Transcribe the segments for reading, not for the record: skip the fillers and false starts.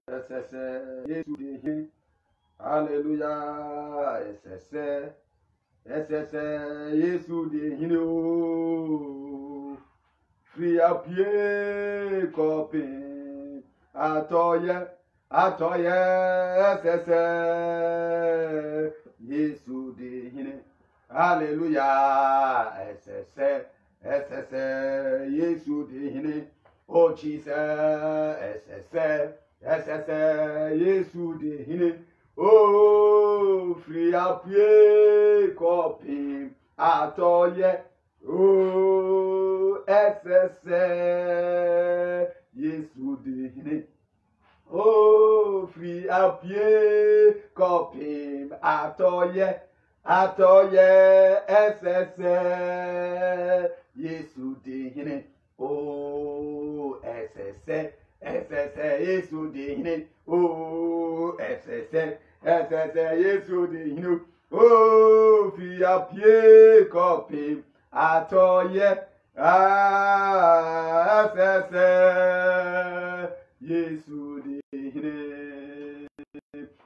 SSS, Yesu de hin. Hallelujah. SSS, Yesu de hin. Oh, free up ye copy. Atoye, SSS, Yesu de hin. Hallelujah. SSS, Yesu de hin. Oh Jesus, SSS, Yesu de hin. Oh, free up ye copy. Atoye. Oh, SSS, Yesu de hin. Oh, free up ye copy. Atoye. SSS, Yesu de hin. Oh, SSS, Yesu de hin. Oh, SSS, Yesu de hin. Oh, free up ye copy. Atoye. SSS, Yesu de hin.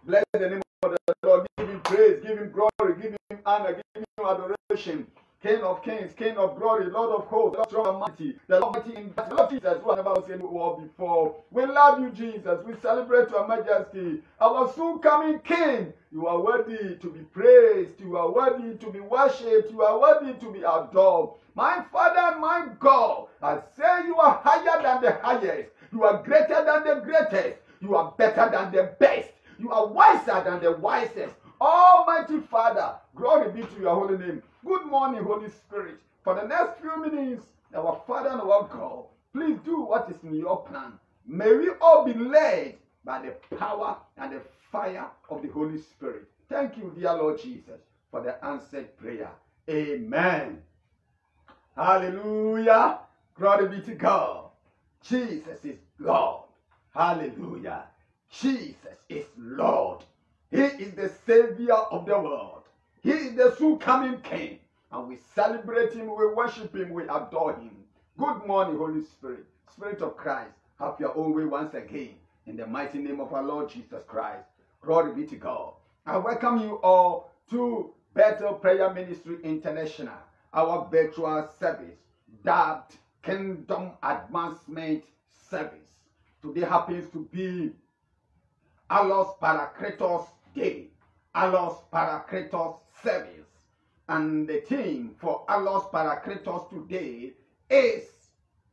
Bless the name of the Lord. Give him praise, give him glory, give him honor, give him adoration. King of kings, King of glory, Lord of hosts, Lord strong and mighty, the Lord mighty in battle, Lord Jesus, who has never seen war before. We love you, Jesus. We celebrate your majesty, our soon coming King. You are worthy to be praised. You are worthy to be worshipped. You are worthy to be adored. My Father and my God, I say you are higher than the highest. You are greater than the greatest. You are better than the best. You are wiser than the wisest. Almighty Father, glory be to your holy name. Good morning, Holy Spirit. For the next few minutes, our Father and our God, please do what is in your plan. May we all be led by the power and the fire of the Holy Spirit. Thank you, dear Lord Jesus, for the answered prayer. Amen. Hallelujah. Glory be to God. Jesus is Lord. Hallelujah. Jesus is Lord. He is the Savior of the world. He is the soon coming King. And we celebrate him, we worship him, we adore him. Good morning, Holy Spirit. Spirit of Christ, have your own way once again. In the mighty name of our Lord Jesus Christ. Glory be to God. I welcome you all to Bethel Prayer Ministry International, our virtual service, dubbed Kingdom Advancement Service. Today happens to be Allos Parakletos Day, Allos Parakletos Service. And the theme for Allos Parakletos today is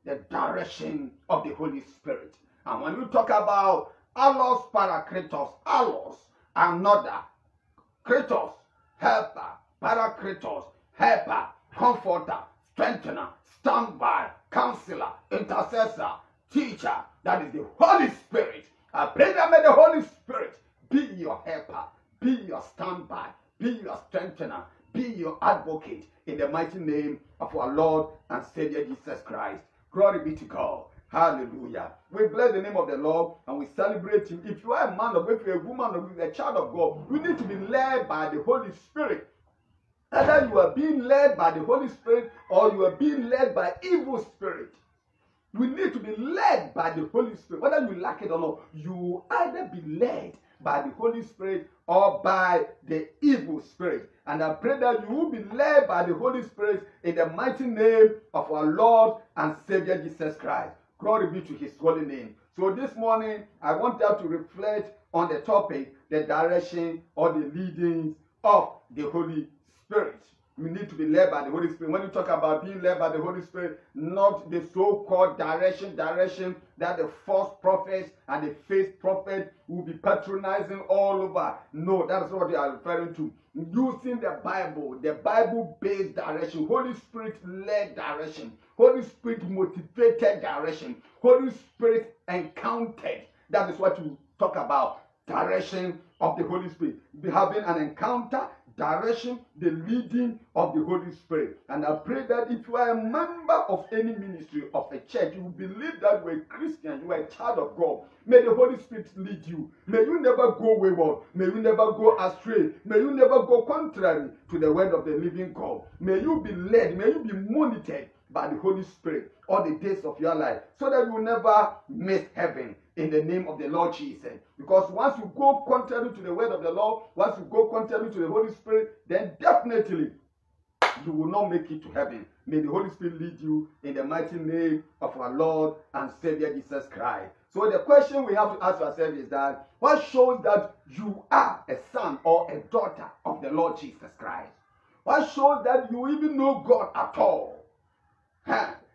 the direction of the Holy Spirit. And when we talk about Allos Parakletos, Allos, another, Kratos, helper, Parakletos, helper, comforter, strengthener, standby, counselor, intercessor, teacher, that is the Holy Spirit. I pray that may the Holy Spirit be your helper, be your standby, be your strengthener, be your advocate in the mighty name of our Lord and Savior Jesus Christ. Glory be to God. Hallelujah. We bless the name of the Lord and we celebrate him. If you are a man or if you are a woman or if you are a child of God, you need to be led by the Holy Spirit. Either you are being led by the Holy Spirit or you are being led by evil spirit. We need to be led by the Holy Spirit. Whether you like it or not, you will either be led by the Holy Spirit or by the evil spirit. And I pray that you will be led by the Holy Spirit in the mighty name of our Lord and Savior Jesus Christ. Glory be to his holy name. So this morning, I want you to reflect on the topic, the direction or the leadings of the Holy Spirit. We need to be led by the Holy Spirit. When you talk about being led by the Holy Spirit, not the so-called direction that the false prophets and the fake prophet will be patronizing all over. No, that's what they are referring to. Using the Bible-based direction, Holy Spirit-led direction, Holy Spirit-motivated direction, Holy Spirit encountered. That is what you talk about. Direction of the Holy Spirit. Be having an encounter, direction, the leading of the Holy Spirit. And I pray that if you are a member of any ministry of a church, you believe that you are a Christian, you are a child of God. May the Holy Spirit lead you. May you never go wayward. May you never go astray. May you never go contrary to the word of the living God. May you be led. May you be monitored by the Holy Spirit all the days of your life, so that you will never miss heaven in the name of the Lord Jesus. Because once you go contrary to the word of the Lord, once you go contrary to the Holy Spirit, then definitely you will not make it to heaven. May the Holy Spirit lead you in the mighty name of our Lord and Savior Jesus Christ. So the question we have to ask ourselves is that, what shows that you are a son or a daughter of the Lord Jesus Christ? What shows that you even know God at all?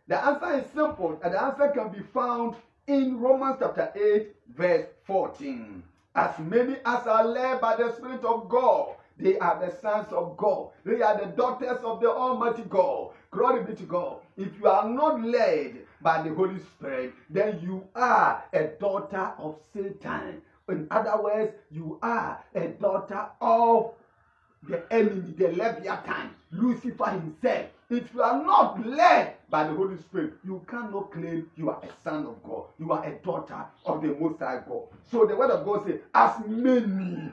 The answer is simple, and the answer can be found in Romans chapter 8, verse 14. As many as are led by the Spirit of God, they are the sons of God. They are the daughters of the Almighty God. Glory be to God. If you are not led by the Holy Spirit, then you are a daughter of Satan. In other words, you are a daughter of the enemy, the Leviathan, Lucifer himself. If you are not led by the Holy Spirit, you cannot claim you are a son of God. You are a daughter of the Most High God. So the word of God says, as many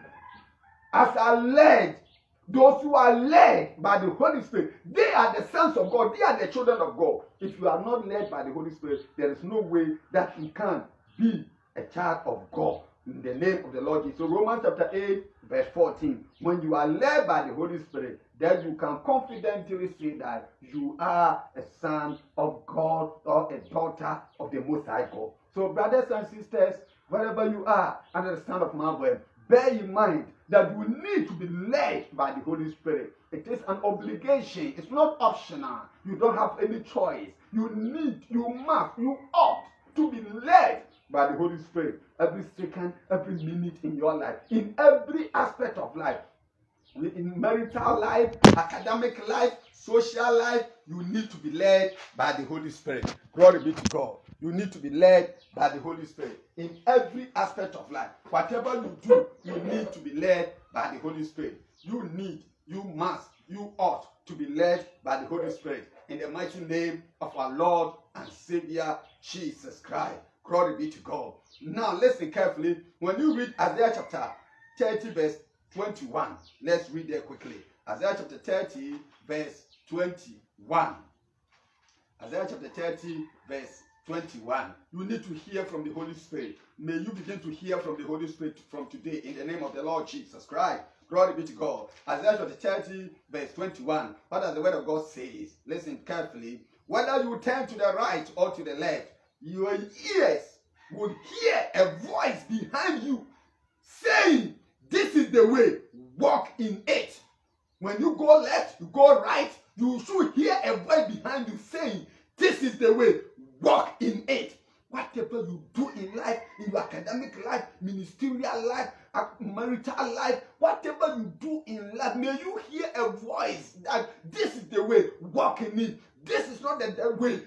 as are led, those who are led by the Holy Spirit, they are the sons of God. They are the children of God. If you are not led by the Holy Spirit, there is no way that you can be a child of God. In the name of the Lord Jesus. So Romans chapter 8, verse 14. When you are led by the Holy Spirit, then you can confidently say that you are a son of God or a daughter of the Most High God. So brothers and sisters, wherever you are under the sound of my voice, bear in mind that you need to be led by the Holy Spirit. It is an obligation. It's not optional. You don't have any choice. You need, you must, you ought to be led by the Holy Spirit every second, every minute in your life, in every aspect of life. In marital life, academic life, social life, you need to be led by the Holy Spirit. Glory be to God. You need to be led by the Holy Spirit in every aspect of life. Whatever you do, you need to be led by the Holy Spirit. You need, you must, you ought to be led by the Holy Spirit in the mighty name of our Lord and Savior Jesus Christ. Glory be to God. Now listen carefully. When you read Isaiah chapter 30 verse 21, let's read there quickly. Isaiah chapter 30 verse 21. Isaiah chapter 30 verse 21. You need to hear from the Holy Spirit. May you begin to hear from the Holy Spirit from today in the name of the Lord Jesus Christ. Glory be to God. Isaiah chapter 30 verse 21. What does the word of God say? Listen carefully. Whether you turn to the right or to the left, your ears will hear a voice behind you saying, this is the way, walk in it. When you go left, you go right, you should hear a voice behind you saying, this is the way, walk in it. Whatever you do in life, in your academic life, ministerial life, marital life, whatever you do in life, may you hear a voice that this is the way, walk in it. This is not the way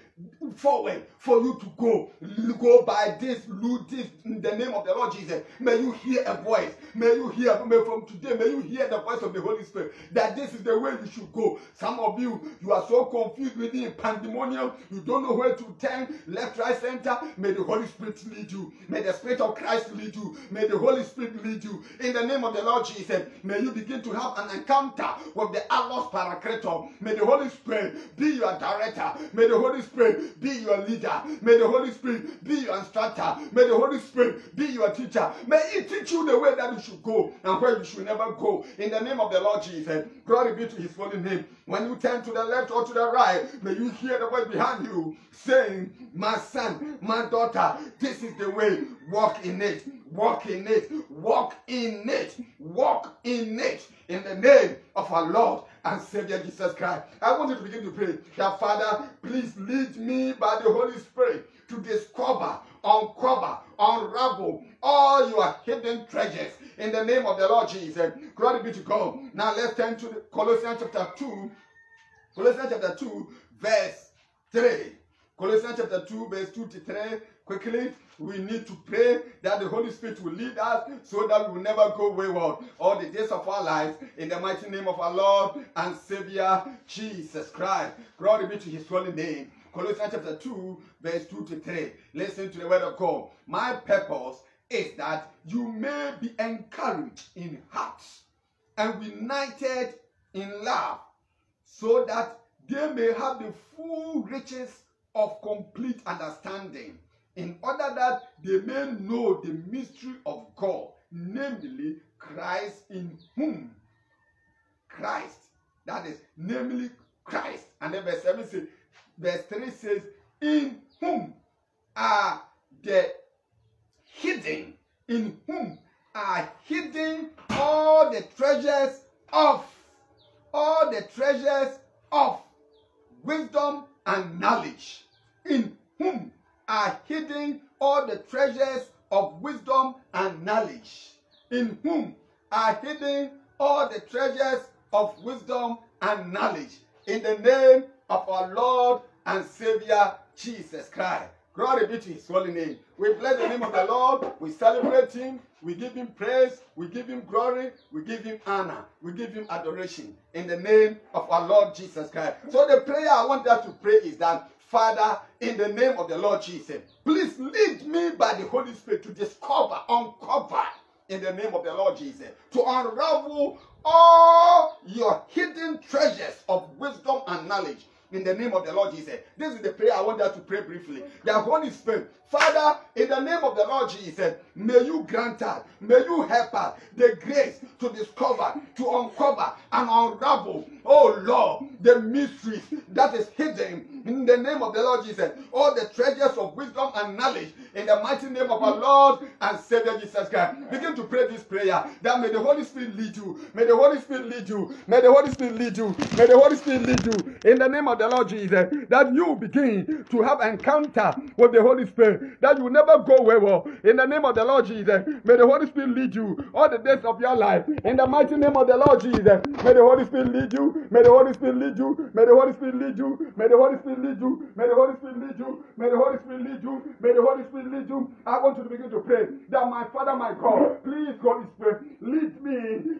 forward for you to go. Go by this, do this in the name of the Lord Jesus. May you hear a voice. May you hear from today. May you hear the voice of the Holy Spirit that this is the way you should go. Some of you are so confused within pandemonium. You don't know where to turn, left, right, center. May the Holy Spirit lead you. May the Spirit of Christ lead you. May the Holy Spirit lead you. In the name of the Lord Jesus, may you begin to have an encounter with the Allos Paracletos. May the Holy Spirit be your director. May the Holy Spirit be your leader. May the Holy Spirit be your instructor. May the Holy Spirit be your teacher. May He teach you the way that you should go and where you should never go. In the name of the Lord Jesus, glory be to His holy name. When you turn to the left or to the right, may you hear the voice behind you saying, my son, my daughter, this is the way, walk in it. Walk in it, walk in it, walk in it, in the name of our Lord and Savior Jesus Christ. I want you to begin to pray that, Father, please lead me by the Holy Spirit to discover, uncover, unravel all your hidden treasures in the name of the Lord Jesus. Glory be to God. Now let's turn to Colossians chapter 2. Colossians chapter 2, verse 3. Colossians chapter 2, verse 2 to 3. Quickly, we need to pray that the Holy Spirit will lead us so that we will never go wayward all the days of our lives in the mighty name of our Lord and Savior Jesus Christ. Glory be to His holy name. Colossians chapter 2, verse 2 to 3. Listen to the word of God. My purpose is that you may be encouraged in heart and united in love, so that they may have the full riches of complete understanding, in order that they may know the mystery of God, namely Christ, in whom Christ, that is, namely Christ. And then verse 3 says, in whom are the hidden, in whom are hidden all the treasures of wisdom and knowledge. In whom are hidden all the treasures of wisdom and knowledge. In whom are hidden all the treasures of wisdom and knowledge. In the name of our Lord and Savior Jesus Christ. Glory be to his holy name. We bless the name of the Lord. We celebrate him. We give him praise. We give him glory. We give him honor. We give him adoration. In the name of our Lord Jesus Christ. So the prayer I want us to pray is that, Father, in the name of the Lord Jesus, please lead me by the Holy Spirit to discover, uncover, in the name of the Lord Jesus, to unravel all your hidden treasures of wisdom and knowledge. In the name of the Lord Jesus. This is the prayer I want us to pray briefly. The Holy Spirit, Father, in the name of the Lord Jesus, may you grant us, may you help us the grace to discover, to uncover, and unravel, oh Lord, the mysteries that is hidden in the name of the Lord Jesus. All the treasures of wisdom and knowledge in the mighty name of our Lord and Savior Jesus Christ. Begin to pray this prayer, that may the Holy Spirit lead you. May the Holy Spirit lead you. May the Holy Spirit lead you. May the Holy Spirit lead you. In the name of the Lord Jesus, that you begin to have encounter with the Holy Spirit, that you never go wayward. In the name of the Lord Jesus, may the Holy Spirit lead you all the days of your life. In the mighty name of the Lord Jesus, may the Holy Spirit lead you. May the Holy Spirit lead you. May the Holy Spirit lead you. May the Holy Spirit lead you. May the Holy Spirit lead you. May the Holy Spirit lead you. May the Holy Spirit lead you. I want you to begin to pray that, my Father, my God, please, Holy Spirit, lead me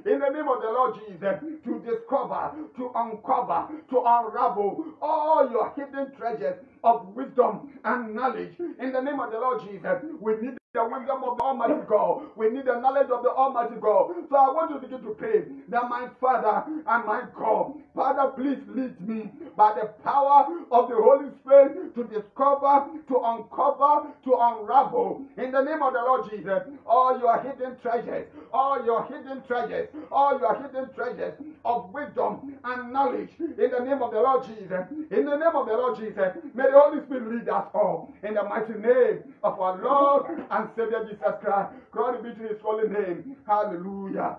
in the name of the Lord Jesus to discover, to uncover, to unravel all your hidden treasures of wisdom and knowledge. In the name of the Lord Jesus, we need the wisdom of the Almighty God. We need the knowledge of the Almighty God. So I want you to begin to pray that, my Father and my God, Father, please lead me by the power of the Holy Spirit to discover, to uncover, to unravel, in the name of the Lord Jesus, all your hidden treasures, all your hidden treasures, all your hidden treasures of wisdom and knowledge, in the name of the Lord Jesus. In the name of the Lord Jesus, may the Holy Spirit lead us all, in the mighty name of our Lord and Savior Jesus Christ. Glory be to his holy name. Hallelujah.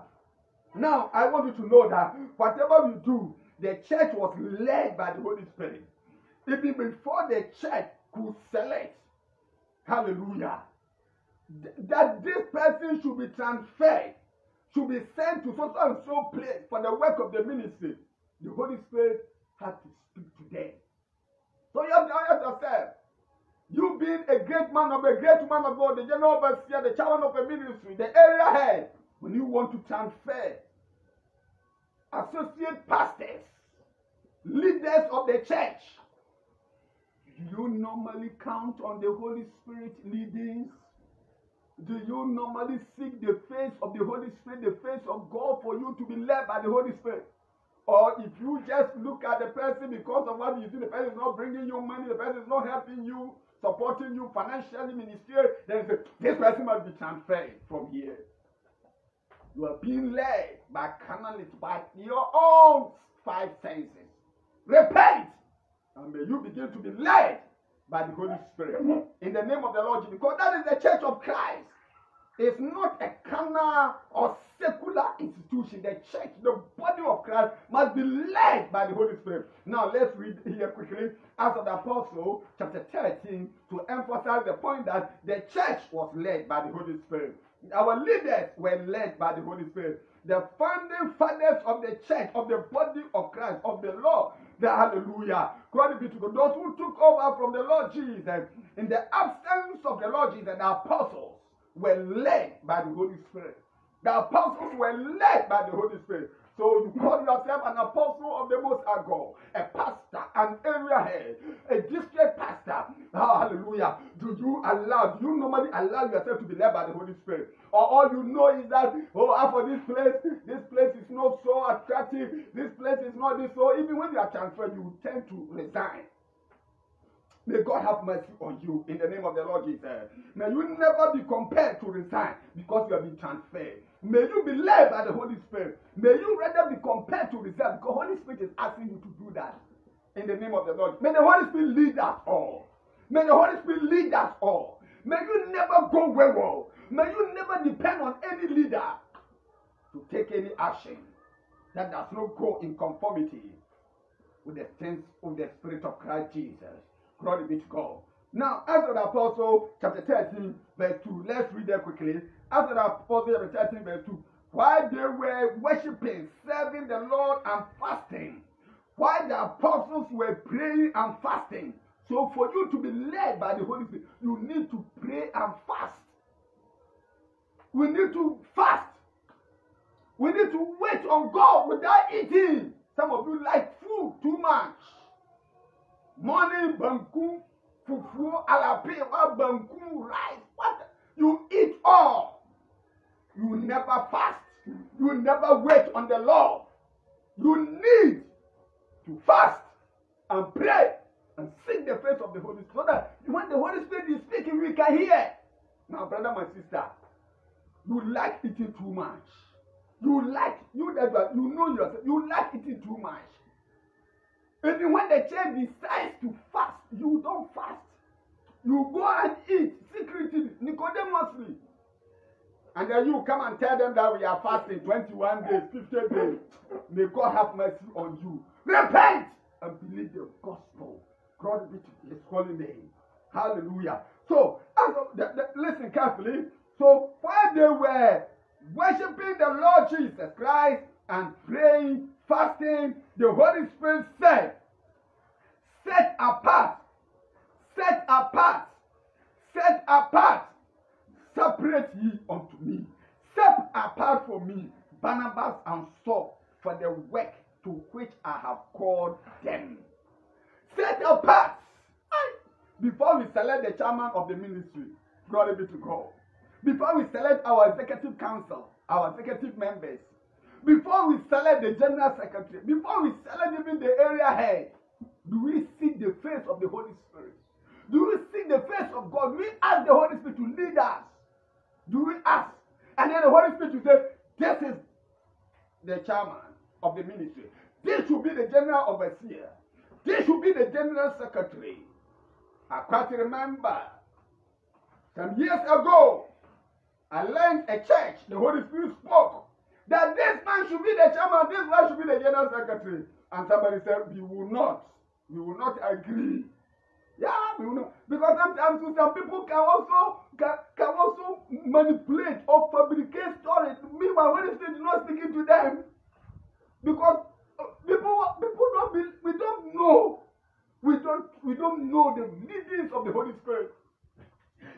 Now, I want you to know that whatever we do, the church was led by the Holy Spirit. Even before the church could select, hallelujah, that this person should be transferred, should be sent to so and so place for the work of the ministry, the Holy Spirit had to speak to them. So you have to ask yourself, you being a great man of a great woman of God, the general overseer, the chairman of a ministry, the area head, when you want to transfer associate pastors, leaders of the church, do you normally count on the Holy Spirit leadings? Do you normally seek the face of the Holy Spirit, the face of God, for you to be led by the Holy Spirit? Or if you just look at the person because of what you see, the person is not bringing you money, the person is not helping you, supporting you financially, ministerially, then you say, this person must be transferred from here. You are being led by carnality, by your own five senses. Repent, and may you begin to be led by the Holy Spirit in the name of the Lord Jesus, because that is the church of Christ. It's not a carnal or secular institution. The church, the body of Christ, must be led by the Holy Spirit. Now let's read here quickly Acts of the Apostle, chapter 13, to emphasize the point that the church was led by the Holy Spirit. Our leaders were led by the Holy Spirit. The founding fathers of the church, of the body of Christ, of the Lord, the hallelujah, glory be to God. Those who took over from the Lord Jesus in the absence of the Lord Jesus, the apostles were led by the Holy Spirit. The apostles were led by the Holy Spirit. So you call yourself an apostle of the Most High God, a pastor, an area head, a district pastor. Oh, hallelujah. Do you normally allow yourself to be led by the Holy Spirit? Or all you know is that, for this place is not so attractive, this place is not this. So even when you are transferred, you tend to resign. May God have mercy on you in the name of the Lord Jesus. May you never be compelled to resign because you have been transferred. May you be led by the Holy Spirit. May you rather be compelled to resign because the Holy Spirit is asking you to do that in the name of the Lord. May the Holy Spirit lead us all. May the Holy Spirit lead us all. May you never go wayward. May you never depend on any leader to take any action that does not go in conformity with the things of the Spirit of Christ Jesus. Glory be to God. Now, Acts of the Apostle, chapter 13, verse 2. Let's read that quickly. Acts of the Apostle, chapter 13, verse 2. While they were worshiping, serving the Lord and fasting, while the apostles were praying and fasting. So for you to be led by the Holy Spirit, you need to pray and fast. We need to fast. We need to wait on God without eating. Some of you like food too much. Morning, banku, fufu, alapewa, banku, rice. What? You eat all. You never fast. You never wait on the Lord. You need to fast and pray and seek the face of the Holy Spirit so that when the Holy Spirit is speaking, we can hear. Now, brother, my sister, you like eating too much. You like eating too much. Even when the church decides to fast, you don't fast. You go and eat secretly, Nicodemously. And then you come and tell them that we are fasting 21 days, 50 days. May God have mercy on you. Repent and believe the gospel. God be to his holy name. Hallelujah. So, listen carefully. So, while they were worshiping the Lord Jesus Christ and praying, fasting, the Holy Spirit said, set apart, separate ye unto me, set apart for me Barnabas and Saul for the work to which I have called them. Set apart. Before we select the chairman of the ministry, glory be to God. Before we select our executive council, our executive members, before we select the general secretary, before we select even the area head, do we seek the face of the Holy Spirit? Do we seek the face of God? Do we ask the Holy Spirit to lead us? Do we ask? And then the Holy Spirit will say, this is the chairman of the ministry. This should be the general overseer. This should be the general secretary. I quite remember some years ago, I learned a church, the Holy Spirit spoke that this man should be the chairman, this man should be the general secretary. And somebody said, we will not agree. Yeah, we will not. Because sometimes some people can also manipulate or fabricate stories. Meanwhile, when the Spirit is not speaking to them, because we don't know the leadings of the Holy Spirit.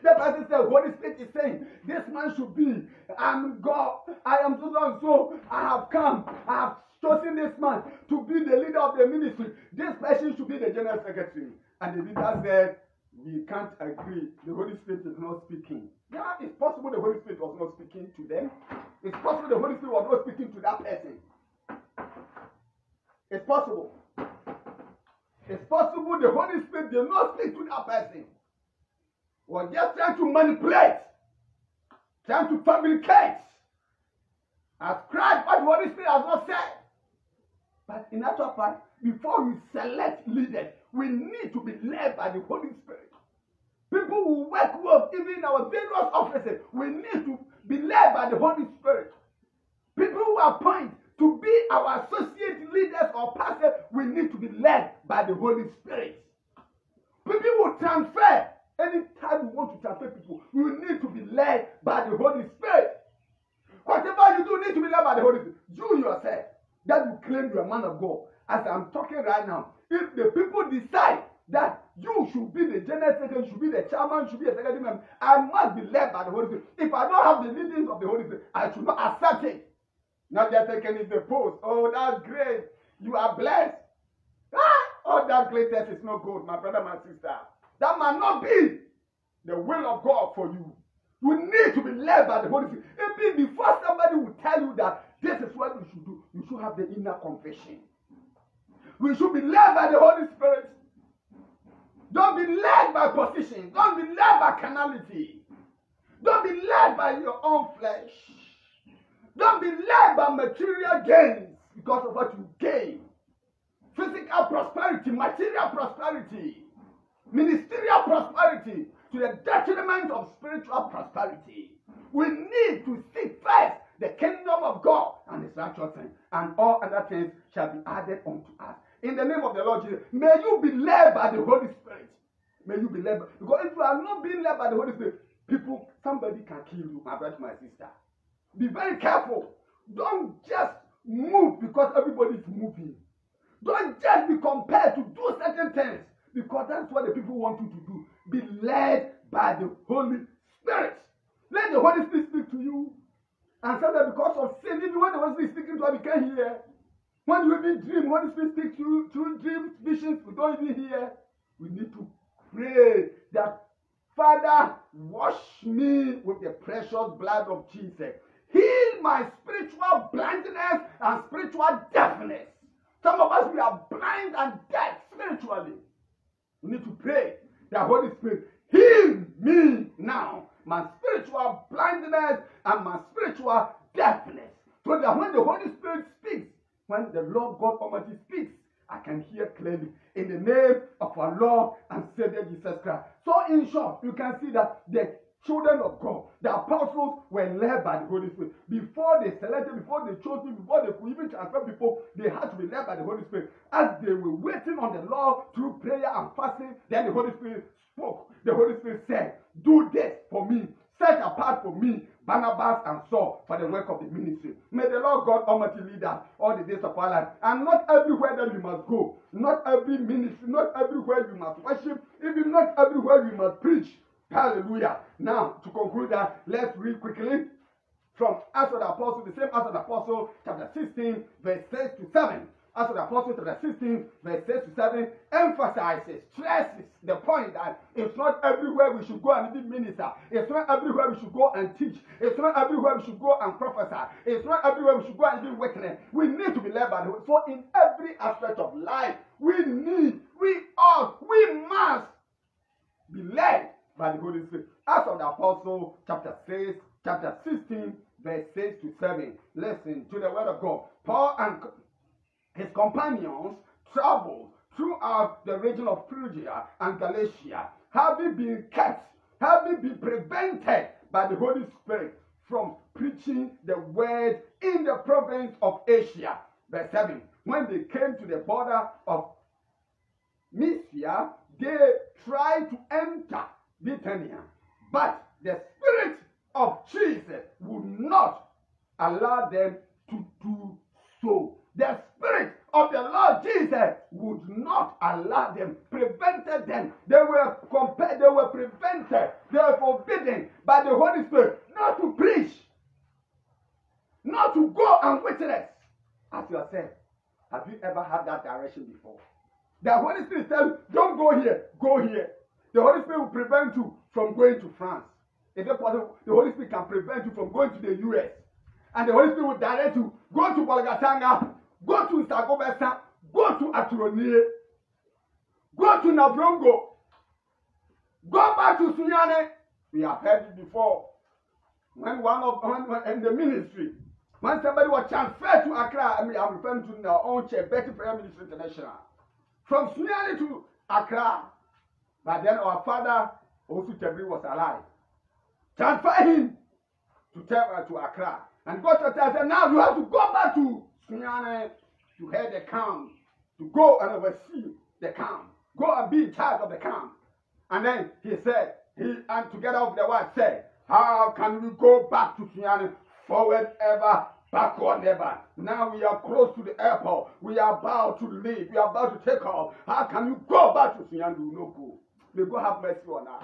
The person said, Holy Spirit is saying, this man should be, I'm God, I am so and so, I have come, I have chosen this man to be the leader of the ministry. This person should be the general secretary. And the leader said, we can't agree. The Holy Spirit is not speaking. Yeah, it's possible the Holy Spirit was not speaking to them. It's possible the Holy Spirit was not speaking to that person. It's possible. It's possible the Holy Spirit did not speak to that person. We're just trying to manipulate, trying to fabricate, ascribe what the Holy Spirit has not said. But in actual fact, before we select leaders, we need to be led by the Holy Spirit. People who work with, even in our various offices, we need to be led by the Holy Spirit. People who are appointed to be our associate leaders or pastors, we need to be led by the Holy Spirit. People who transfer. Anytime we want to transfer people, we need to be led by the Holy Spirit. Whatever you do, need to be led by the Holy Spirit. You yourself, that you claim you are a man of God, as I'm talking right now, if the people decide that You should be the general secretary, you should be the chairman, you should be a secretary member. I must be led by the Holy Spirit. If I don't have the leadings of the Holy Spirit, I should not accept it. Now they're taking it the post. Oh, that's great. You are blessed. All that greatness is not good, my brother, my sister. That might not be the will of God for you. You need to be led by the Holy Spirit. Even before somebody will tell you that this is what you should do, you should have the inner conviction. We should be led by the Holy Spirit. Don't be led by position. Don't be led by carnality. Don't be led by your own flesh. Don't be led by material gains because of what you gain. Physical prosperity, material prosperity, ministerial prosperity to the detriment of spiritual prosperity. We need to seek first the kingdom of God and his righteousness, and all other things shall be added unto us. In the name of the Lord Jesus, may you be led by the Holy Spirit. May you be led by, because if you are not being led by the Holy Spirit, somebody can kill you, my brother, my sister. Be very careful. Don't just move because everybody is moving. Don't just be compelled to do certain things because that's what the people want you to do. Be led by the Holy Spirit. Let the Holy Spirit speak to you. And sometimes because of sin, even when the Holy Spirit is speaking to us, we can't hear. When you even dream, the Holy Spirit speaks to you through dreams, visions, we don't even hear. We need to pray that, Father, wash me with the precious blood of Jesus. Heal my spiritual blindness and spiritual deafness. Some of us, we are blind and deaf spiritually. We need to pray that Holy Spirit, heal me now, my spiritual blindness and my spiritual deafness. So that when the Holy Spirit speaks, when the Lord God Almighty speaks, I can hear clearly in the name of our Lord and Savior Jesus Christ. So in short, you can see that the children of God, the apostles were led by the Holy Spirit. Before they selected, before they chose people, before they could even transfer people, they had to be led by the Holy Spirit. As they were waiting on the Lord through prayer and fasting, then the Holy Spirit spoke. The Holy Spirit said, do this for me. Set apart for me Barnabas and Saul for the work of the ministry. May the Lord God Almighty lead us all the days of our life. And not everywhere that we must go, not every ministry, not everywhere we must worship, even not everywhere we must preach. Hallelujah. Now, to conclude that, let's read quickly from Acts of the Apostle, the same Acts of the Apostle, chapter 16, verse 6 to 7. Acts of the Apostle, chapter 16, verse 6 to 7, emphasizes, stresses the point that it's not everywhere we should go and even minister. It's not everywhere we should go and teach. It's not everywhere we should go and prophesy. It's not everywhere we should go and even witness. We need to be led by the Holy Spirit. So in every aspect of life, we must be led by the Holy Spirit. Acts of the Apostle, chapter 16, verse 6 to 7. Listen to the word of God. Paul and his companions traveled throughout the region of Phrygia and Galatia, having been prevented by the Holy Spirit from preaching the word in the province of Asia. Verse 7. When they came to the border of Mysia, they tried to enter Bithynia, but the Spirit of Jesus would not allow them to do so. The Spirit of the Lord Jesus would not allow them, prevented them. They were compelled, they were prevented, they were forbidden by the Holy Spirit not to preach, not to go and witness. Ask yourself, have you ever had that direction before? The Holy Spirit tells you, don't go here, go here. The Holy Spirit will prevent you from going to France. If it's possible, the Holy Spirit can prevent you from going to the US. And the Holy Spirit will direct you, go to Bolgatanga, go to Sagobesa, go to Aturonie, go to Navrongo, go back to Sunyane. We have heard it before. When in the ministry, when somebody was transferred to Accra, I'm referring to our own church, Betty Prayer Ministry International, from Sunyane to Accra. But then our father, also Tebri, was alive. Transfer him to Accra. And God said, now you have to go back to Sunyane to head the camp, to go and oversee the camp. Go and be in charge of the camp. And then he said, and together with the wife said, how can we go back to Sunyane forward ever Backward never. Now we are close to the airport. We are about to leave. We are about to take off. How can you go back to Suyandu? No go. May God have mercy on us.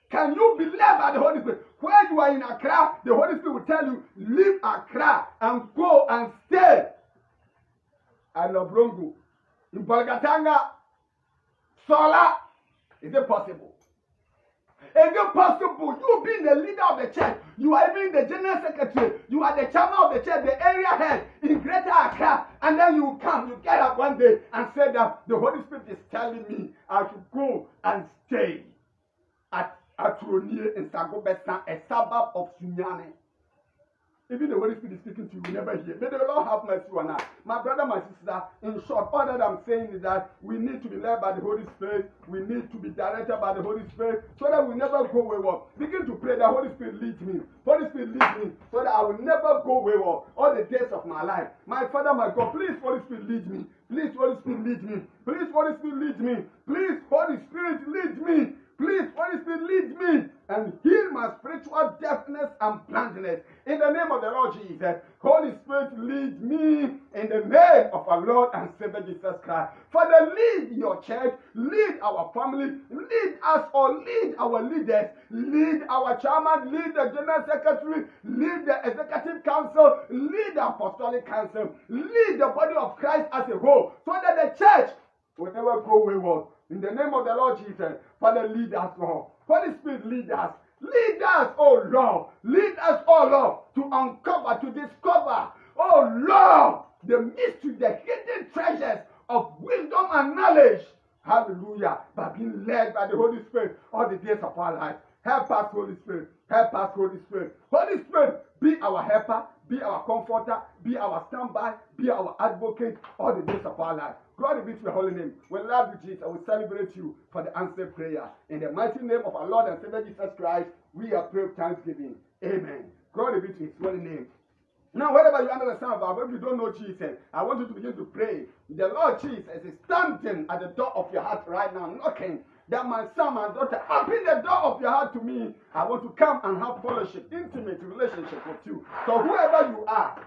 Can you be led by the Holy Spirit? When you are in Accra, the Holy Spirit will tell you, leave Accra and go and stay at Nobrongo. In Bolgatanga, Sola. Is it possible? Is it possible? You being the leader of the church, you are even the general secretary, you are the chairman of the church, the area head in Greater Accra, and then you come, you get up one day and say that the Holy Spirit is telling me I should go and stay at Aturonie in Sagobesan, a suburb of Sunyane. Even the Holy Spirit is speaking to you, you never hear. May the Lord have mercy on us. My brother, my sister, in short, all that I'm saying is that we need to be led by the Holy Spirit. We need to be directed by the Holy Spirit so that we never go wayward. Begin to pray that Holy Spirit lead me. Holy Spirit lead me so that I will never go wayward all the days of my life. My Father, my God, please, Holy Spirit, lead me. Please, Holy Spirit, lead me. Please, Holy Spirit, lead me. Please, Holy Spirit, lead me. Please, Holy Spirit, lead me and heal my spiritual deafness and blindness. In the name of the Lord Jesus, Holy Spirit, lead me in the name of our Lord and Savior Jesus Christ. Father, lead your church, lead our family, lead us or lead our leaders, lead our chairman, lead the general secretary, lead the executive council, lead the apostolic council, lead the body of Christ as a whole, so that the church will never go wayward. In the name of the Lord Jesus, Father, lead us, Lord. Holy Spirit, lead us. Lead us, oh Lord. Lead us, oh Lord, to uncover, to discover, oh Lord, the mystery, the hidden treasures of wisdom and knowledge. Hallelujah. By being led by the Holy Spirit all the days of our life. Help us, Holy Spirit. Help us, Holy Spirit. Holy Spirit, be our helper, be our comforter, be our standby, be our advocate all the days of our life. Glory be to your holy name. We love you, Jesus. We celebrate you for the answered prayer. In the mighty name of our Lord and Savior Jesus Christ, we have prayed thanksgiving. Amen. Glory be to his holy name. Now, wherever you are under the sound of our voice, if you don't know Jesus, I want you to begin to pray. The Lord Jesus is standing at the door of your heart right now, knocking. That my son, my daughter, open the door of your heart to me. I want to come and have fellowship, intimate relationship with you. So whoever you are,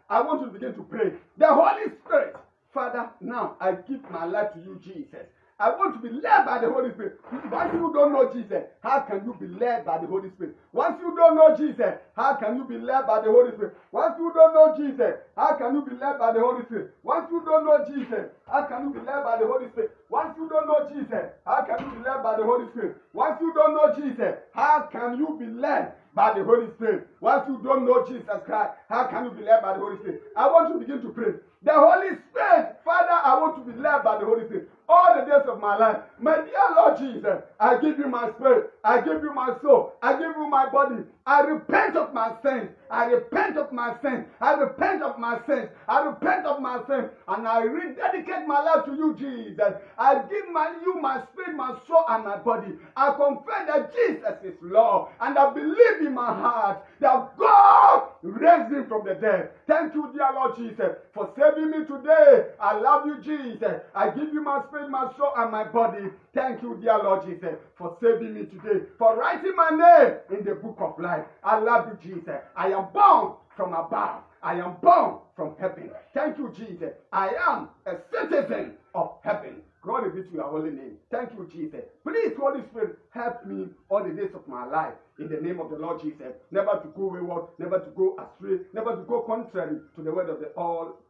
I want you to begin to pray. The Holy Spirit, Father, now I give my life to you, Jesus. I want to be led by the Holy Spirit. Once you don't know Jesus, how can you be led by the Holy Spirit? Once you don't know Jesus, how can you be led by the Holy Spirit? Once you don't know Jesus, how can you be led by the Holy Spirit? Once you don't know Jesus, how can you be led by the Holy Spirit? Once you don't know Jesus, how can you be led by the Holy Spirit? Once you don't know Jesus, how can you be led by the Holy Spirit? Once you don't know Jesus Christ, how can you be led by the Holy Spirit? I want you to begin to pray. The Holy Spirit, Father, I want to be led by the Holy Spirit all the days of my life. My dear Lord Jesus, I give you my spirit, I give you my soul, I give you my body. I repent of my sins. I repent of my sins. I repent of my sins. I repent of my sins. And I rededicate my life to you, Jesus. I give you my spirit, my soul, and my body. I confess that Jesus is Lord. And I believe in my heart that God raised him from the dead. Thank you, dear Lord Jesus, for saving me today. I love you, Jesus. I give you my spirit, my soul, and my body. Thank you, dear Lord Jesus, for saving me today, for writing my name in the book of life. I love you, Jesus. I am born from above. I am born from heaven. Thank you, Jesus. I am a citizen of heaven. Glory be to your holy name. Thank you, Jesus. Please, Holy Spirit, help me all the days of my life. In the name of the Lord Jesus. Never to go wayward, never to go astray, never to go contrary to the word of the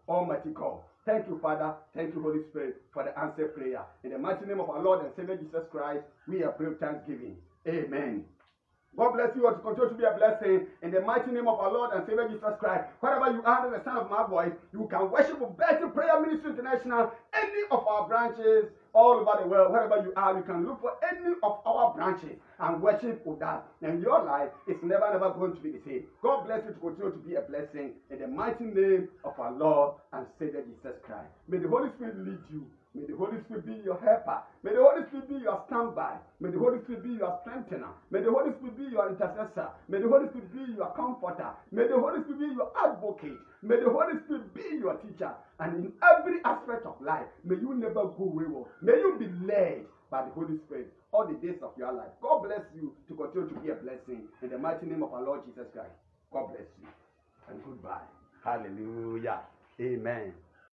Almighty God. Thank you, Father. Thank you, Holy Spirit, for the answered prayer. In the mighty name of our Lord and Savior Jesus Christ, we have prayed thanksgiving. Amen. God bless you all to continue to be a blessing in the mighty name of our Lord and Savior Jesus Christ. Wherever you are under the sound of my voice, you can worship with Bethel Prayer Ministry International, any of our branches all over the world. Wherever you are, you can look for any of our branches and worship with us. And your life is never going to be the same. God bless you to continue to be a blessing in the mighty name of our Lord and Savior Jesus Christ. May the Holy Spirit lead you. May the Holy Spirit be your helper. May the Holy Spirit be your standby. May the Holy Spirit be your strengthener. May the Holy Spirit be your intercessor. May the Holy Spirit be your comforter. May the Holy Spirit be your advocate. May the Holy Spirit be your teacher. And in every aspect of life, may you never go wayward. May you be led by the Holy Spirit all the days of your life. God bless you to continue to be a blessing in the mighty name of our Lord Jesus Christ. God bless you and goodbye. Hallelujah. Amen.